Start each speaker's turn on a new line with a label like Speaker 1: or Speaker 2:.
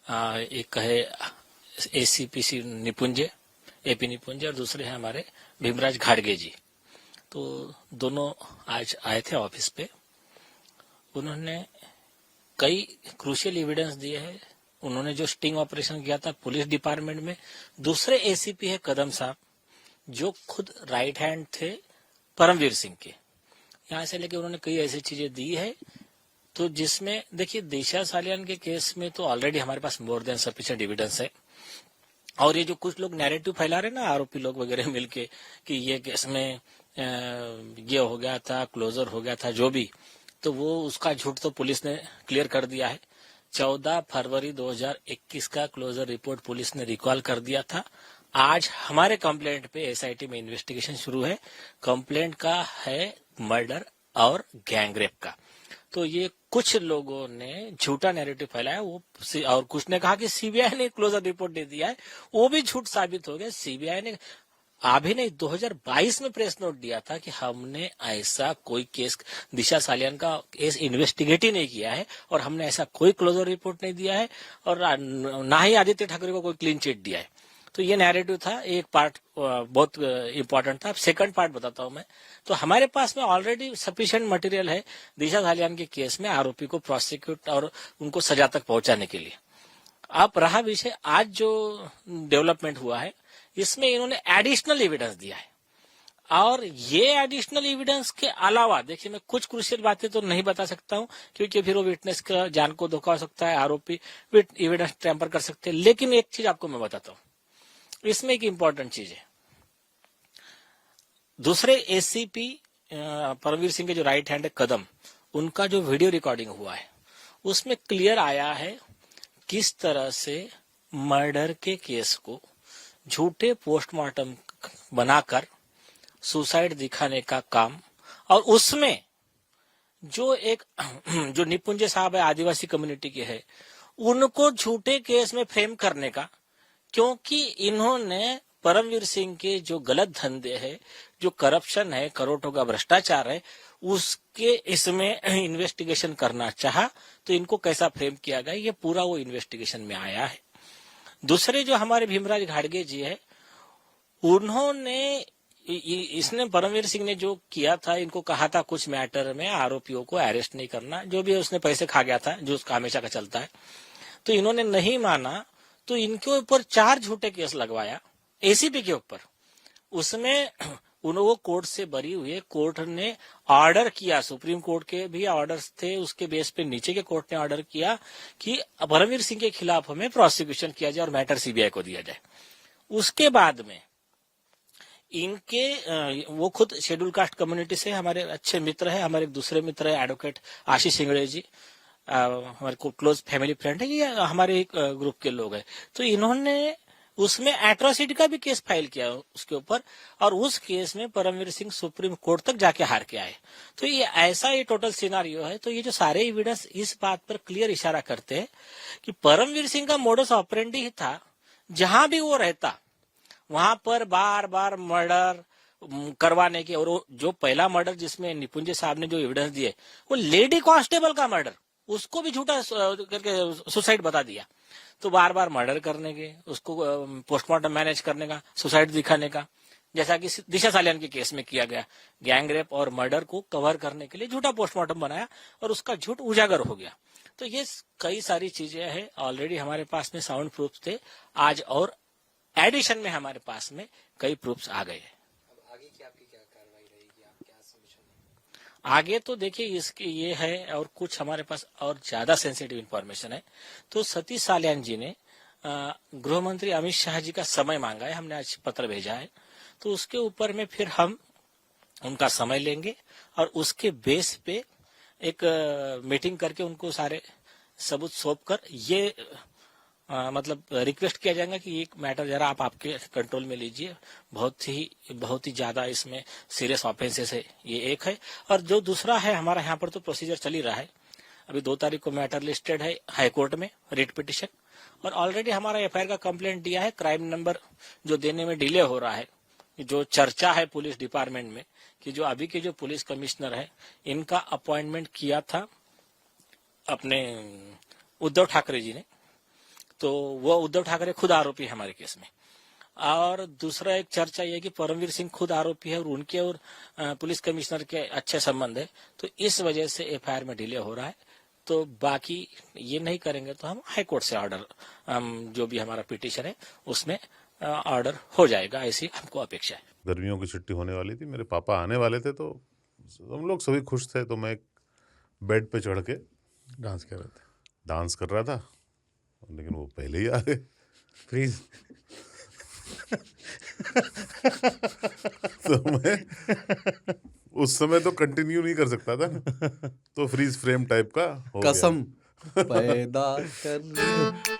Speaker 1: एक है ACPC निपुंजे, AP निपुंजे, और दूसरे हैं हमारे भीमराज घाड़गे जी। तो दोनों आज आए थे ऑफिस पे। उन्होंने कई क्रूशियल एविडेंस दिए हैं। उन्होंने जो स्टिंग ऑपरेशन किया था पुलिस डिपार्टमेंट में, दूसरे एसीपी है कदम साहब, जो खुद राइट हैंड थे परमवीर सिंह के, यहाँ से लेके उन्होंने कई ऐसी चीजें दी है। तो जिसमें देखिए दिशा सालियान के केस में तो ऑलरेडी हमारे पास मोर देन सफिशिएंट एविडेंस है। और ये जो कुछ लोग नैरेटिव फैला रहे ना, आरोपी लोग वगैरह मिलके कि ये केस में ये हो गया था, क्लोजर हो गया था, जो भी, तो वो उसका झूठ तो पुलिस ने क्लियर कर दिया है। 14 फरवरी 2021 का क्लोजर रिपोर्ट पुलिस ने रिकॉल कर दिया था। आज हमारे कंप्लेंट पे एसआईटी में इन्वेस्टिगेशन शुरू है। कंप्लेंट का है मर्डर और गैंगरेप का। तो ये कुछ लोगों ने झूठा नैरेटिव फैलाया, वो और कुछ ने कहा कि सीबीआई ने क्लोजर रिपोर्ट दे दिया है, वो भी झूठ साबित हो गया। सीबीआई ने अभी नहीं 2022 में प्रेस नोट दिया था कि हमने ऐसा कोई केस दिशा सालियान का केस इन्वेस्टिगेट ही नहीं किया है और हमने ऐसा कोई क्लोजर रिपोर्ट नहीं दिया है और ना ही आदित्य ठाकरे को कोई क्लीन चिट दिया है। तो ये नैरेटिव था, एक पार्ट बहुत इंपॉर्टेंट था। सेकंड पार्ट बताता हूं मैं। तो हमारे पास में ऑलरेडी सफिशिएंट मटेरियल है दिशा सालियान के केस में आरोपी को प्रोसिक्यूट और उनको सजा तक पहुंचाने के लिए। अब रहा विषय आज जो डेवलपमेंट हुआ है, इसमें इन्होंने एडिशनल एविडेंस दिया है। और ये एडिशनल एविडेंस के अलावा देखिए, मैं कुछ क्रूशियल बातें तो नहीं बता सकता हूं क्योंकि फिर वो विटनेस का जान को धोखा हो सकता है, आरोपी एविडेंस टैंपर कर सकते हैं। लेकिन एक चीज आपको मैं बताता हूं, इसमें एक इंपॉर्टेंट चीज है। दूसरे एसीपी परमवीर सिंह के जो राइट हैंड है कदम, उनका जो वीडियो रिकॉर्डिंग हुआ है उसमें क्लियर आया है किस तरह से मर्डर के केस को झूठे पोस्टमार्टम बनाकर सुसाइड दिखाने का काम, और उसमें जो एक जो निपुंजे साहब है आदिवासी कम्युनिटी के है, उनको झूठे केस में फ्रेम करने का, क्योंकि इन्होंने परमवीर सिंह के जो गलत धंधे है, जो करप्शन है, करोड़ों का भ्रष्टाचार है, उसके इसमें इन्वेस्टिगेशन करना चाहा। तो इनको कैसा फ्रेम किया गया, ये पूरा वो इन्वेस्टिगेशन में आया है। दूसरे जो हमारे भीमराज घाड़गे जी है, उन्होंने इसने परमवीर सिंह ने जो किया था, इनको कहा था कुछ मैटर में आरोपियों को अरेस्ट नहीं करना, जो भी उसने पैसे खा गया था, जो उसका हमेशा का चलता है। तो इन्होंने नहीं माना, तो इनके ऊपर 4 झूठे केस लगवाया एसीपी के ऊपर। उसमें वो कोर्ट से बरी हुई, कोर्ट ने ऑर्डर किया, सुप्रीम कोर्ट के भी ऑर्डर्स थे, उसके बेस पे नीचे के कोर्ट ने ऑर्डर किया कि परमवीर सिंह के खिलाफ हमें प्रोसिक्यूशन किया जाए और मैटर सीबीआई को दिया जाए। उसके बाद में इनके वो खुद शेड्यूल कास्ट कम्युनिटी से हमारे अच्छे मित्र है। हमारे दूसरे मित्र है एडवोकेट आशीष सिंगड़े जी, हमारे को क्लोज फैमिली फ्रेंड है, ये हमारे एक ग्रुप के लोग हैं। तो इन्होंने उसमें एट्रोसिटी का भी केस फाइल किया उसके ऊपर, और उस केस में परमवीर सिंह सुप्रीम कोर्ट तक जाके हार के आए। तो ये ऐसा ये टोटल सिनारियो है। तो ये जो सारे एविडेंस इस बात पर क्लियर इशारा करते हैं कि परमवीर सिंह का मोडस ऑपरेंडी ही था, जहां भी वो रहता वहां पर बार बार मर्डर करवाने के। और जो पहला मर्डर जिसमें निपुंजे साहब ने जो एविडेंस दिए, वो लेडी कांस्टेबल का मर्डर, उसको भी झूठा करके सुसाइड बता दिया। तो बार बार मर्डर करने के, उसको पोस्टमार्टम मैनेज करने का, सुसाइड दिखाने का, जैसा कि दिशा सालियान के केस में किया गया, गैंगरेप और मर्डर को कवर करने के लिए झूठा पोस्टमार्टम बनाया और उसका झूठ उजागर हो गया। तो ये कई सारी चीजें हैं। ऑलरेडी हमारे पास में साउंड प्रूफ थे, आज और एडिशन में हमारे पास में कई प्रूफ्स आ गए हैं।
Speaker 2: आगे की आपकी क्या कार्रवाई रहेगी, आप क्या सॉल्यूशन है?
Speaker 1: आगे तो देखिए इसके ये है, और कुछ हमारे पास और ज्यादा सेंसिटिव इंफॉर्मेशन है। तो सतीश सालियान जी ने गृह मंत्री अमित शाह जी का समय मांगा है, हमने आज पत्र भेजा है। तो उसके ऊपर में फिर हम उनका समय लेंगे और उसके बेस पे एक मीटिंग करके उनको सारे सबूत सौंप कर ये मतलब रिक्वेस्ट किया जाएगा कि एक मैटर जरा आप आपके कंट्रोल में लीजिए, बहुत ही ज्यादा इसमें सीरियस ऑफेंसेस है, ये एक है। और जो दूसरा है, हमारा यहाँ पर तो प्रोसीजर चल ही रहा है। अभी 2 तारीख को मैटर लिस्टेड है हाई कोर्ट में, रिट पिटिशन, और ऑलरेडी हमारा एफआईआर का कंप्लेंट दिया है। क्राइम नंबर जो देने में डिले हो रहा है, जो चर्चा है पुलिस डिपार्टमेंट में कि जो अभी के जो पुलिस कमिश्नर है, इनका अपॉइंटमेंट किया था अपने उद्धव ठाकरे जी ने। तो वो उद्धव ठाकरे खुद आरोपी है हमारे केस में। और दूसरा एक चर्चा ये है कि परमवीर सिंह खुद आरोपी है और उनके और पुलिस कमिश्नर के अच्छे संबंध है, तो इस वजह से एफआईआर में डिले हो रहा है। तो बाकी ये नहीं करेंगे तो हम हाई कोर्ट से ऑर्डर, जो भी हमारा पिटीशन है उसमें ऑर्डर हो जाएगा, ऐसी हमको अपेक्षा है।
Speaker 3: गर्मियों की छुट्टी होने वाली थी, मेरे पापा आने वाले थे, तो हम लोग सभी खुश थे। तो मैं एक बेड पे चढ़ के
Speaker 4: डांस कर रहे थे,
Speaker 3: डांस कर रहा था, लेकिन वो पहले ही आ गए।
Speaker 4: फ्रीज।
Speaker 3: तो मैं उस समय तो कंटिन्यू नहीं कर सकता था ना, तो फ्रीज फ्रेम टाइप का हो गया।
Speaker 4: कसम पैदा कर